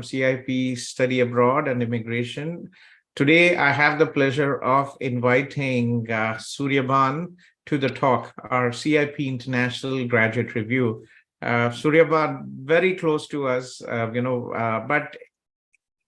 CIP Study Abroad and Immigration. Today, I have the pleasure of inviting Suryaban to the talk, our CIP International Graduate Review. Suryaban, very close to us, but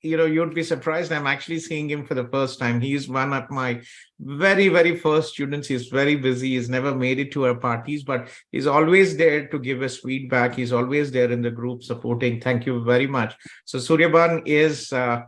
you'd be surprised. I'm actually seeing him for the first time. He's one of my very, very first students. He's very busy. He's never made it to our parties, but he's always there to give us feedback. He's always there in the group supporting. Thank you very much. So Suryaban is a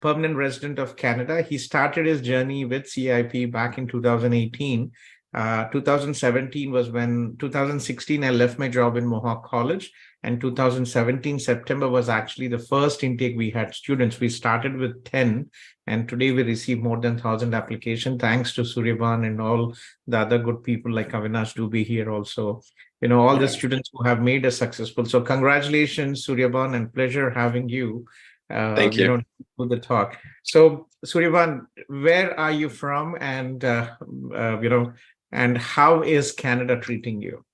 permanent resident of Canada. He started his journey with CIP back in 2018. 2017 was when 2016 I left my job in Mohawk College, and 2017 September was actually the first intake we had students. We started with 10, and today we receive more than 1,000 applications thanks to Suryaban and all the other good people like Avinash Dubey here also. All the students who have made us successful. So congratulations, Suryaban, and pleasure having you. Thank you. Do the talk. So Suryaban, where are you from, and how is Canada treating you?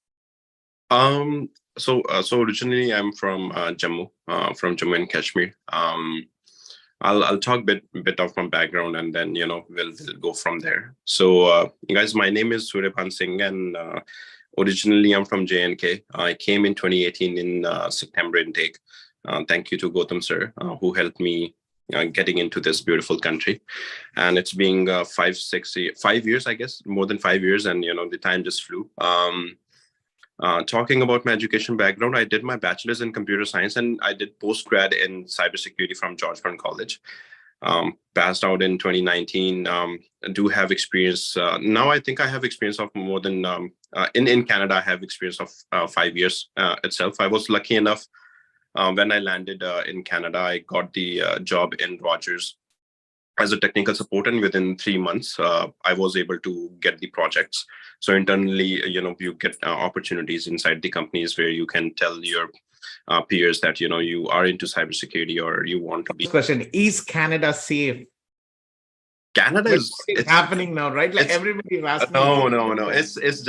So originally I'm from Jammu and Kashmir. I'll talk bit of my background, and then we'll go from there. So guys, my name is Suryaban Singh, and originally I'm from J&K. I came in 2018 in September intake. Thank you to Gautham sir, who helped me getting into this beautiful country. And it's been 5 years, I guess, more than 5 years, and the time just flew. Talking about my education background, I did my bachelor's in computer science, and I did postgrad in cybersecurity from Georgetown College. Passed out in 2019. Do have experience now. I think I have experience of more than in Canada. I have experience of 5 years itself. I was lucky enough. When I landed in Canada, I got the job in Rogers as a technical support, and within 3 months, I was able to get the projects. So internally, you get opportunities inside the companies where you can tell your peers that you are into cybersecurity or you want to be. Question: is Canada safe? Canada is happening now, right? Like everybody is asking. No. It's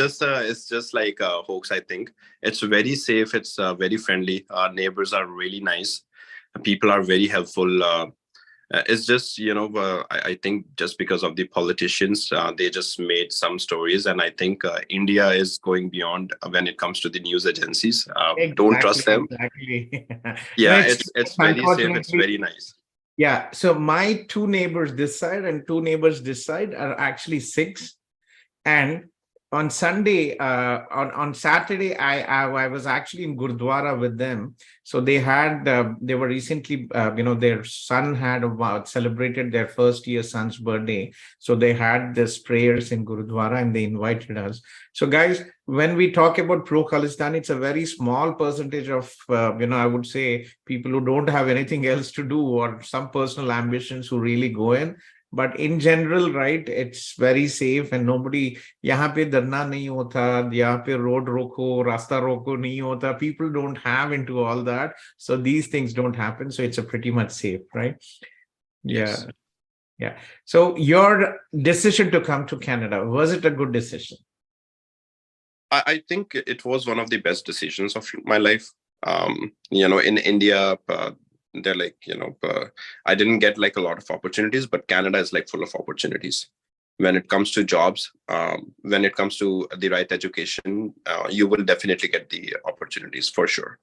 just like a hoax. I think it's very safe. It's very friendly. Our neighbors are really nice. People are very helpful. It's just I think just because of the politicians, they just made some stories, and I think India is going beyond when it comes to the news agencies. Exactly, don't trust them. Exactly. Yeah, it's very safe. It's very nice. Yeah, so my two neighbors this side and two neighbors this side are actually Sikhs, and on Sunday, on Saturday, I was actually in Gurdwara with them. So they were recently, their son had celebrated their first year son's birthday. So they had this prayers in Gurdwara, and they invited us. So guys, when we talk about pro-Khalistan, it's a very small percentage of, I would say people who don't have anything else to do or some personal ambitions who really go in. But in general, right, it's very safe, and nobody, yahan pe dharna nahi hota, yahan pe road roko, rasta roko nahi hota. People don't have into all that. So these things don't happen. So it's a pretty much safe, right? Yes. Yeah. So your decision to come to Canada, was it a good decision? I think it was one of the best decisions of my life. In India, they're like, I didn't get like a lot of opportunities, but Canada is like full of opportunities. When it comes to jobs, when it comes to the right education, you will definitely get the opportunities for sure.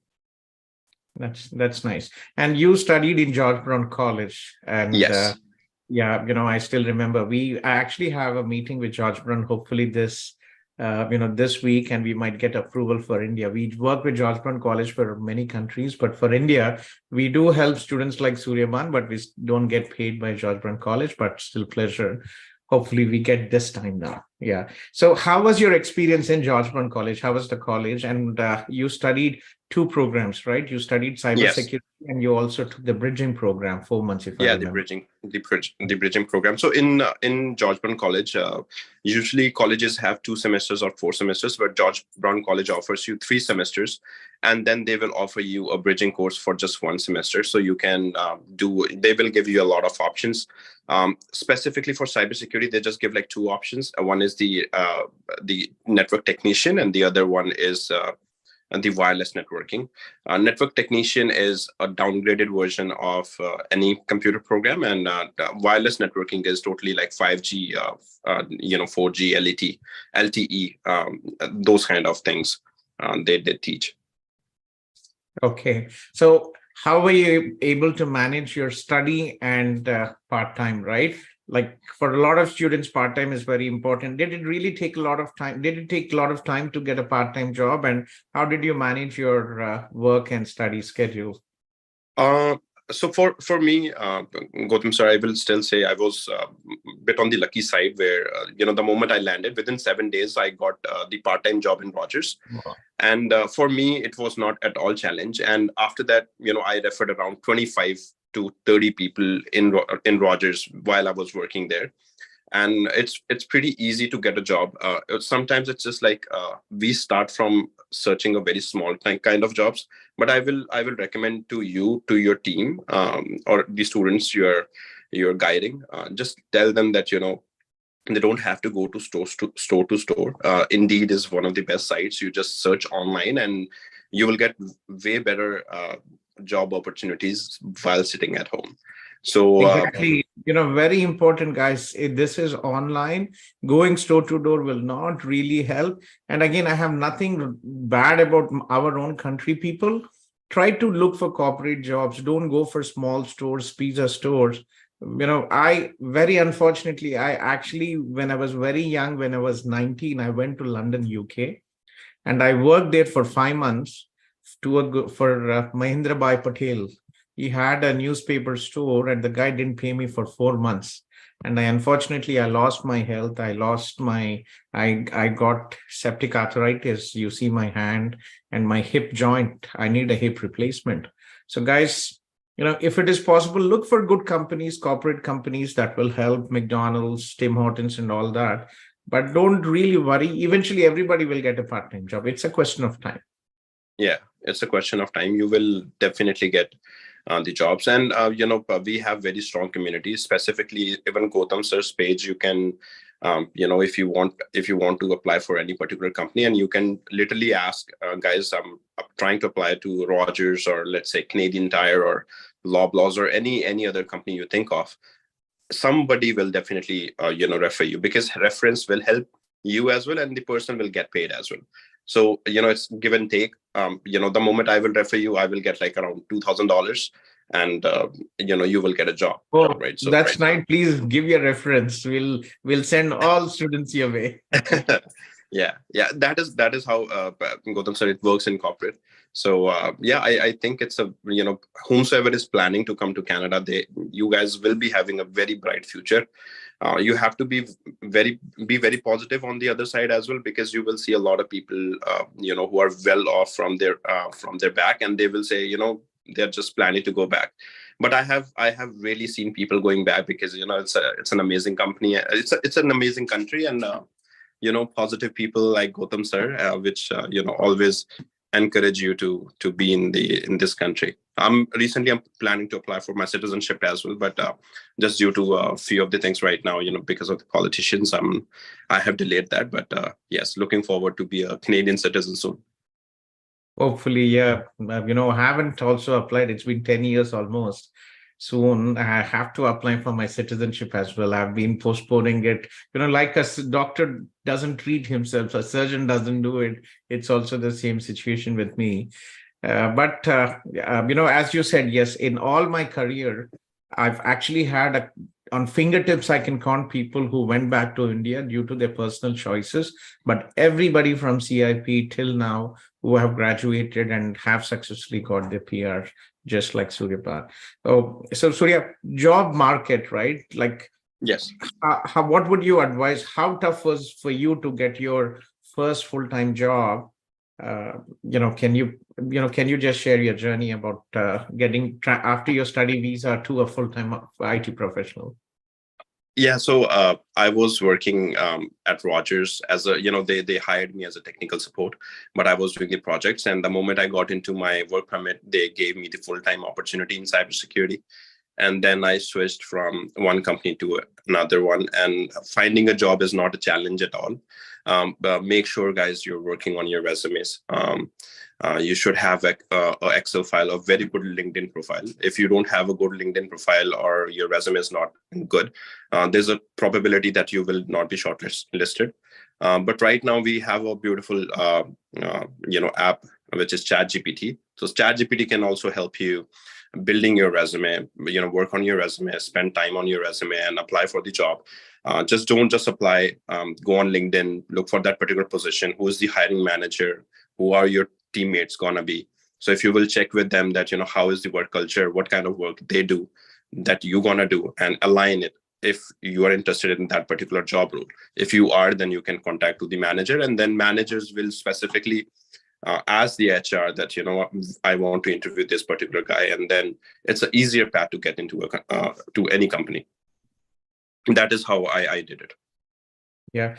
That's nice. And you studied in Georgetown College, and yes. I still remember I actually have a meeting with Georgetown, hopefully this week, and we might get approval for India. We work with Georgetown College for many countries, but for India, we do help students like Suryaban, but we don't get paid by Georgetown College, but still pleasure. Hopefully we get this time now. Yeah. So how was your experience in Georgetown College? How was the college? And you studied 2 programs, right? You studied cybersecurity, and you also took the bridging program, 4 months, if I remember. the bridging program. So in Georgetown College, usually colleges have 2 semesters or 4 semesters, but Georgetown College offers you 3 semesters, and then they will offer you a bridging course for just 1 semester. So you can they will give you a lot of options. Specifically for cybersecurity, they just give like 2 options. One is the network technician, and the other one is the wireless networking. Network technician is a downgraded version of any computer program, and the wireless networking is totally like 5G, 4G, LTE, those kind of things they teach. Okay. So how were you able to manage your study and part-time, right? Like for a lot of students, part-time is very important. Did it really take a lot of time? Did it take a lot of time to get a part-time job? And how did you manage your work and study schedule? Uh, so for me, Gautam sir, I will still say I was a bit on the lucky side where, the moment I landed, within 7 days, I got the part-time job in Rogers. Wow. And for me, it was not at all challenge. And after that, I referred around 25 to 30 people in Rogers while I was working there. And it's pretty easy to get a job. Sometimes it's just like we start from searching a very small kind of jobs. But I will recommend to your team, or the students you're guiding. Just tell them that they don't have to go to store to store. Indeed is one of the best sites. You just search online and you will get way better job opportunities while sitting at home. So exactly, very important, guys. This is online. Going store to door will not really help. And again, I have nothing bad about our own country people. Try to look for corporate jobs. Don't go for small stores, pizza stores. I very unfortunately, I actually, when I was very young, when I was 19, I went to London, UK, and I worked there for 5 months for Mahindra Bhai Patel. He had a newspaper store and the guy didn't pay me for 4 months. And unfortunately, I lost my health. I got septic arthritis. You see my hand and my hip joint. I need a hip replacement. So guys, if it is possible, look for good companies, corporate companies that will help, McDonald's, Tim Hortons and all that. But don't really worry. Eventually, everybody will get a part-time job. It's a question of time. Yeah, it's a question of time. You will definitely get the jobs. And we have very strong communities. Specifically, even Gautham sir's page, you can if you want to apply for any particular company, and you can literally ask, guys, I'm trying to apply to Rogers, or let's say Canadian Tire, or Loblaws, or any other company you think of. Somebody will definitely refer you, because reference will help you as well, and the person will get paid as well. So, it's give and take. The moment I will refer you, I will get like around $2,000, and you will get a job. Oh, right. So that's nice. Please give your reference. We'll send all students your way. yeah. That is how Gautham sir, it works in corporate. So I think it's whomsoever is planning to come to Canada, you guys will be having a very bright future. You have to be very positive on the other side as well, because you will see a lot of people who are well off from their back, and they will say they're just planning to go back. But I have really seen people going back, because it's an amazing company. It's an amazing country, and positive people like Gautham sir, which always encourage you to be in this country. I'm planning to apply for my citizenship as well, but just due to a few of the things right now, because of the politicians, I have delayed that. But yes, looking forward to be a Canadian citizen soon. Hopefully, yeah. I haven't also applied. It's been 10 years almost. Soon I have to apply for my citizenship as well. I've been postponing it. Like a doctor doesn't treat himself, a surgeon doesn't do it. It's also the same situation with me. But as you said, yes, in all my career, I've actually had on fingertips, I can count people who went back to India due to their personal choices. But everybody from CIP till now who have graduated and have successfully got their PR, just like Suryapan. Oh, so Surya, job market, right? Like, yes. What would you advise? How tough was for you to get your first full-time job? Can you just share your journey about getting after your study visa to a full-time IT professional? Yeah, so I was working at Rogers as a, they hired me as a technical support, but I was doing the projects. And the moment I got into my work permit, they gave me the full-time opportunity in cybersecurity. And then I switched from one company to another one. And finding a job is not a challenge at all. But make sure, guys, you're working on your resumes. You should have a Excel file, a very good LinkedIn profile. If you don't have a good LinkedIn profile or your resume is not good, there's a probability that you will not be shortlisted. But right now we have a beautiful app, which is ChatGPT. So ChatGPT can also help you building your resume, work on your resume, spend time on your resume and apply for the job. Just don't just apply. Go on LinkedIn, look for that particular position. Who is the hiring manager? Who are your teammates gonna be? So if you will check with them that, how is the work culture, what kind of work they do that you're gonna do, and align it if you are interested in that particular job role. If you are, then you can contact to the manager, and then managers will specifically ask the HR that, I want to interview this particular guy, and then it's an easier path to get into to any company. That is how I did it. Yeah,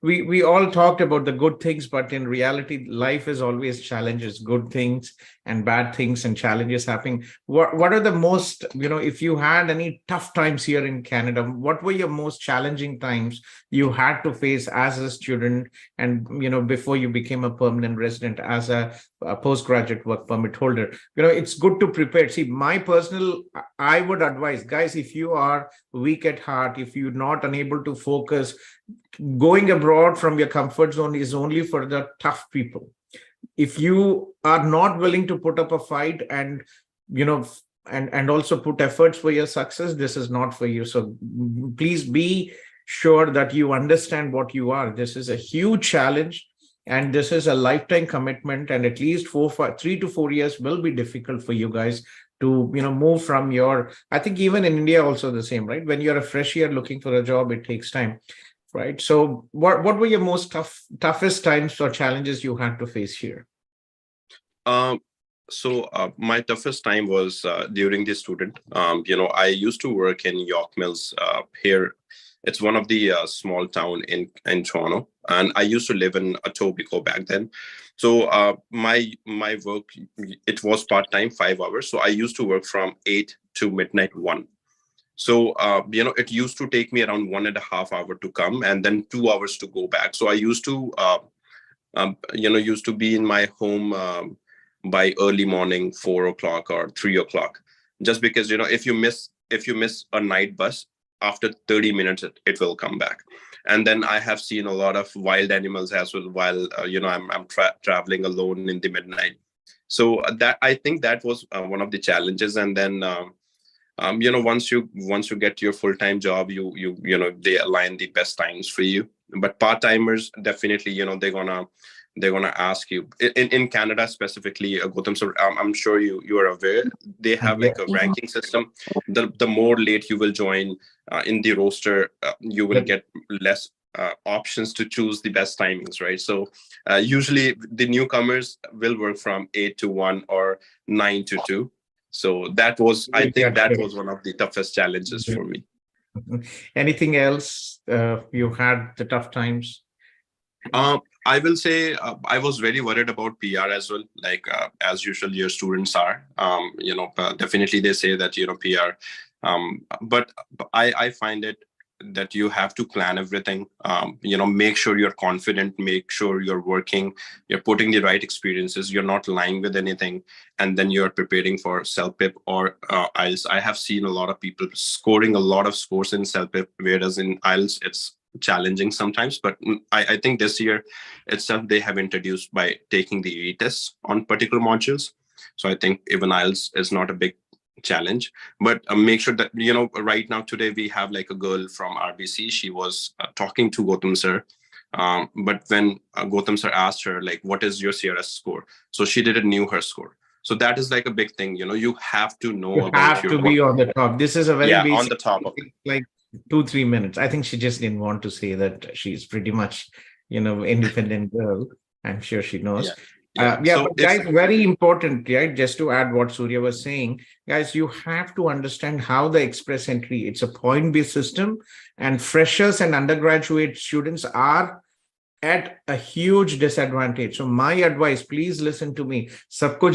we all talked about the good things, but in reality, life is always challenges, good things and bad things and challenges happening. What are the most, if you had any tough times here in Canada, what were your most challenging times you had to face as a student and, before you became a permanent resident as a postgraduate work permit holder? It's good to prepare. See, I would advise, guys, if you are weak at heart, if you're not unable to focus, going abroad from your comfort zone is only for the tough people. If you are not willing to put up a fight and and also put efforts for your success, this is not for you. So please be sure that you understand what you are. This is a huge challenge and this is a lifetime commitment, and at least 3 to 4 years will be difficult for you guys to move from your, I think even in India also the same, right? When you're a fresh year looking for a job, it takes time. Right. So what were your most toughest times or challenges you had to face here? So my toughest time was during the student. I used to work in York Mills here. It's one of the small town in Toronto, and I used to live in Etobicoke back then. So my work, it was part-time, 5 hours. So I used to work from 8 to midnight 1. So, it used to take me around 1.5 hours to come and then 2 hours to go back. So I used to, used to be in my home by early morning, 4 o'clock or 3 o'clock, just because, if you miss a night bus, after 30 minutes, it will come back. And then I have seen a lot of wild animals as well while, I'm traveling alone in the midnight. So I think that was one of the challenges. And then, once you get your full-time job, they align the best times for you. But part-timers, definitely, they're gonna ask you in Canada specifically, Gautham. So I'm sure you are aware they have like a ranking system. The more late you will join in the roster, you will get less options to choose the best timings, right? So usually the newcomers will work from 8 to 1 or 9 to 2. So I think that was one of the toughest challenges for me. Anything else you had the tough times? I will say I was very worried about PR as well. Like as usual, your students are. Definitely they say that PR. But I find it that you have to plan everything. Make sure you're confident, make sure you're working, you're putting the right experiences, you're not lying with anything, and then you're preparing for CELPIP or IELTS. I have seen a lot of people scoring a lot of scores in CELPIP, whereas in IELTS it's challenging sometimes. But I think this year itself they have introduced by taking the retests on particular modules. So I think even IELTS is not a big challenge, but make sure that right now today we have like a girl from RBC. She was talking to Gautham sir, but when Gautham sir asked her like, what is your CRS score, so she didn't knew her score. So that is like a big thing. You have to know you about have to be on the top. This is a very basic, on the top of it. Like 2-3 minutes. I think she just didn't want to say that she's pretty much independent girl. I'm sure she knows. So but guys, very important, right? Just to add what Surya was saying, guys, you have to understand how the express entry, it's a point-based system, and freshers and undergraduate students are at a huge disadvantage. So my advice, please listen to me. सबको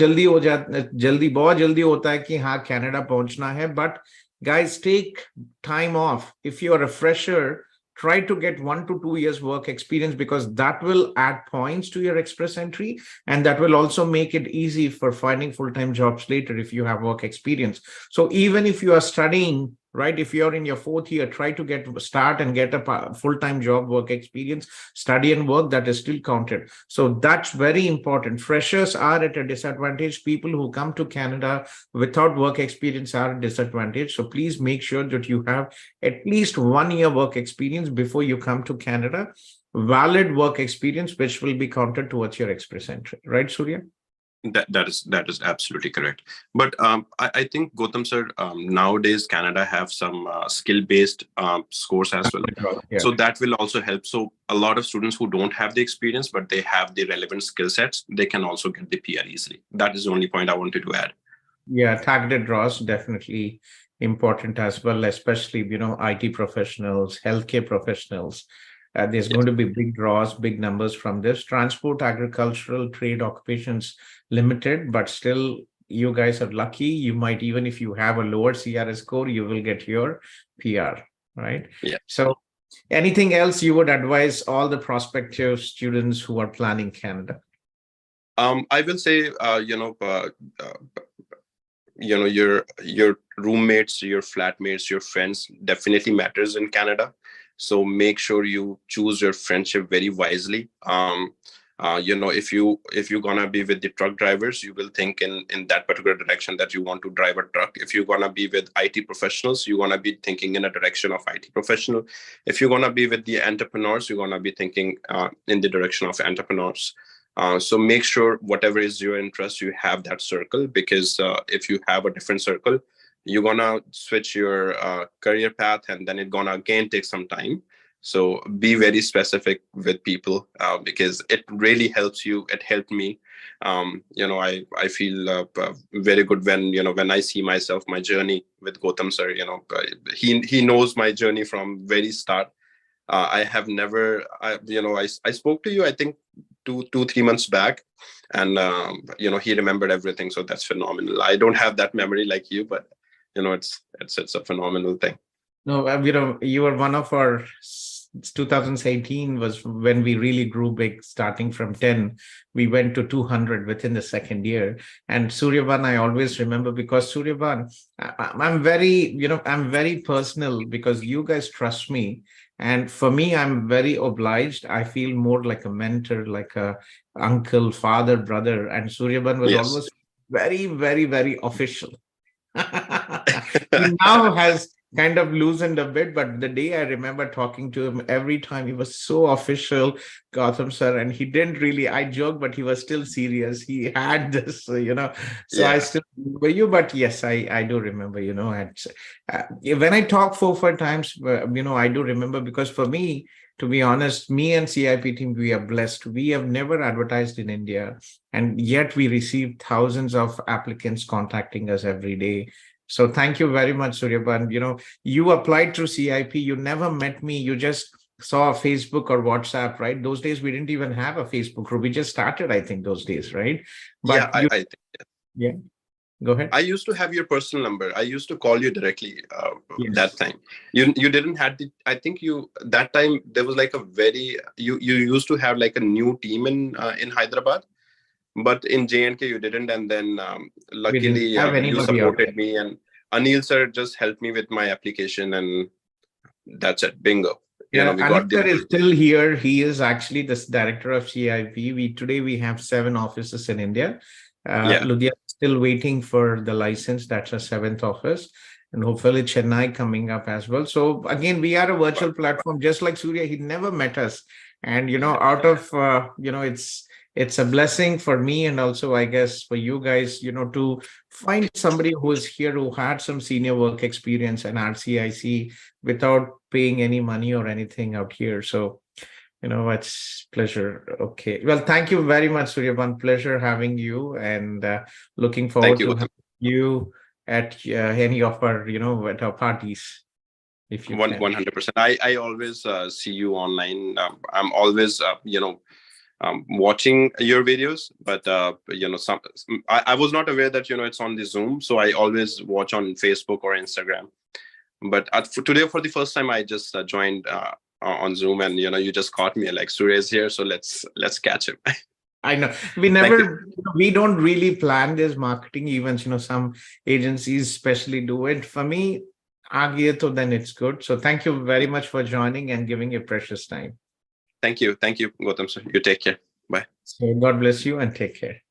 बहुत जल्दी होता है कि हाँ Canada पहुंचना है, but guys, take time off. If you're a fresher, try to get 1 to 2 years work experience, because that will add points to your express entry, and that will also make it easy for finding full-time jobs later if you have work experience. So even if you are studying, right, if you're in your 4th year, try to start and get a full-time job work experience, study and work, that is still counted. So that's very important. Freshers are at a disadvantage. People who come to Canada without work experience are at disadvantage. So please make sure that you have at least 1 year work experience before you come to Canada, valid work experience, which will be counted towards your express entry, right, Surya? That is absolutely correct. But I think, Gautam sir, nowadays Canada have some skill-based scores as well. Yeah. So that will also help. So a lot of students who don't have the experience, but they have the relevant skill sets, they can also get the PR easily. That is the only point I wanted to add. Yeah, targeted draws definitely important as well, especially, IT professionals, healthcare professionals. There's going to be big draws, big numbers from this. Transport, agricultural, trade, occupations limited, but still you guys are lucky. You might, even if you have a lower CRS score, you will get your PR, right? Yeah. So anything else you would advise all the prospective students who are planning Canada? I will say, your roommates, your flatmates, your friends definitely matters in Canada. So make sure you choose your friendship very wisely. If you're gonna be with the truck drivers, you will think in that particular direction, that you want to drive a truck. If you're gonna be with IT professionals, you're gonna be thinking in a direction of IT professional. If you're gonna be with the entrepreneurs, you're gonna be thinking in the direction of entrepreneurs. So make sure whatever is your interest, you have that circle, because if you have a different circle, you're gonna switch your career path, and then it's gonna again take some time. So be very specific with people, because it really helps you. It helped me. I feel very good when I see myself, my journey with Gautham sir. He knows my journey from very start. I have never, I spoke to you, I think 3 months back, and he remembered everything. So that's phenomenal. I don't have that memory like you, but it's a phenomenal thing. No, you were one of our 2018 was when we really grew big, starting from 10. We went to 200 within the second year. And Suryaban, I always remember, because Suryaban, I'm very personal, because you guys trust me. And for me, I'm very obliged. I feel more like a mentor, like a uncle, father, brother. And Suryaban was always very, very, very official. He now has kind of loosened a bit, but the day I remember talking to him, every time he was so official, Gautham sir, and he didn't really, I joke, but he was still serious. He had this, so I still remember you, but yes, I do remember, when I talk 4 times, I do remember, because for me, to be honest, me and CIP team, we are blessed. We have never advertised in India, and yet we receive thousands of applicants contacting us every day. So thank you very much, Suryaban. You applied through CIP. You never met me. You just saw a Facebook or WhatsApp, right? Those days, we didn't even have a Facebook group. We just started, I think, those days, right? But I think. Yeah. Go ahead. I used to have your personal number. I used to call you directly that time. You didn't have the, I think that time there was like you used to have like a new team in Hyderabad, but in J&K you didn't. And then luckily you supported me, and Anil sir just helped me with my application, and that's it. Bingo. Anil sir is still here. He is actually the director of CIP. Today we have 7 offices in India. Ludhiana still waiting for the license. That's a 7th office, and hopefully Chennai coming up as well. So again, we are a virtual platform, just like Surya. He never met us, and out of it's a blessing for me, and also I guess for you guys, to find somebody who is here who had some senior work experience and RCIC without paying any money or anything out here. So it's pleasure. Okay. Well, thank you very much, Suryaban. Pleasure having you, and looking forward to having you at any of our, at our parties. If you 100%. I always see you online. I'm always, watching your videos, but I was not aware that it's on the Zoom, so I always watch on Facebook or Instagram. But today, for the first time, I just joined on Zoom, and you just caught me like Surya is here, so let's catch him. I know Thank you. we don't really plan these marketing events. Some agencies especially do it. For me, Agieto, then it's good. So thank you very much for joining and giving your precious time. Thank you, Gautham sir. You take care. Bye. So God bless you and take care.